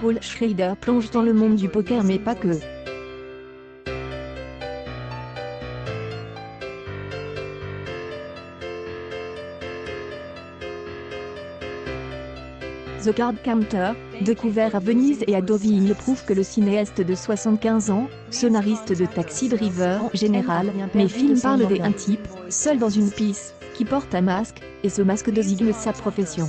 Paul Schrader plonge dans le monde du poker mais pas que. The Card Counter, découvert à Venise et à Deauville, prouve que le cinéaste de 75 ans, scénariste de Taxi Driver en général, mais film parle d'un type, seul dans une pièce, qui porte un masque, et ce masque désigne sa profession.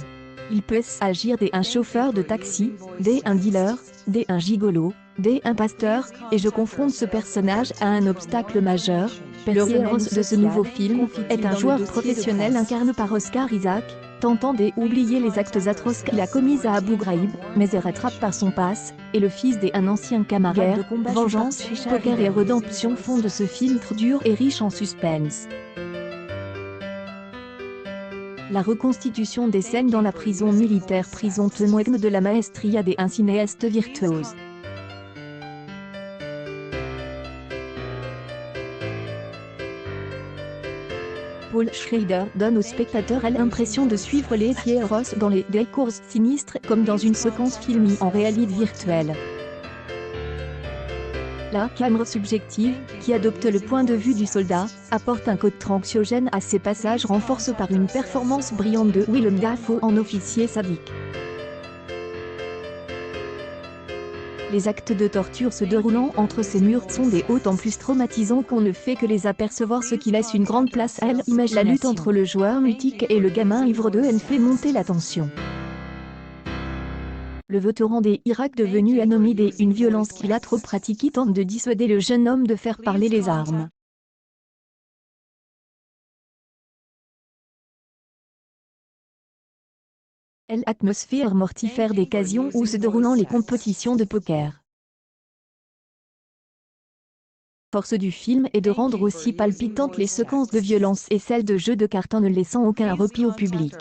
Il peut s'agir d'un chauffeur de taxi, d'un dealer, d'un gigolo, d'un pasteur, et je confronte ce personnage à un obstacle majeur. Le héros de ce nouveau film est un joueur professionnel incarné par Oscar Isaac, tentant d'oublier les actes atroces qu'il a commis à Abu Ghraib, mais est rattrapé par son passe, et le fils d'un ancien camarade. Vengeance, poker et rédemption font de ce film dur et riche en suspense. La reconstitution des scènes dans la prison militaire témoigne de la maestria d'un cinéaste virtuose. Paul Schrader donne au spectateur l'impression de suivre les héros dans les décors sinistres comme dans une séquence filmée en réalité virtuelle. La caméra subjective, qui adopte le point de vue du soldat, apporte un côté anxiogène à ces passages renforcés par une performance brillante de Willem Dafoe en officier sadique. Les actes de torture se déroulant entre ces murs sont d'autant plus traumatisants qu'on ne fait que les apercevoir, ce qui laisse une grande place à l'image. La lutte entre le joueur mutique et le gamin ivre de haine fait monter la tension. Le vétéran des Irak devenu un homme d'une violence qu'il a trop pratiquée tente de dissuader le jeune homme de faire parler les armes. L'atmosphère mortifère des casinos où se déroulant les compétitions de poker. Force du film est de rendre aussi palpitantes les séquences de violence et celles de jeux de cartes en ne laissant aucun répit au public.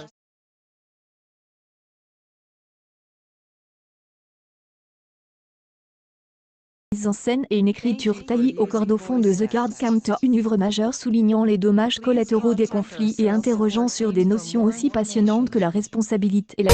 Mise en scène et une écriture taillée au cordeau fond de The Card Counter, une œuvre majeure soulignant les dommages collatéraux des conflits et interrogeant sur des notions aussi passionnantes que la responsabilité et la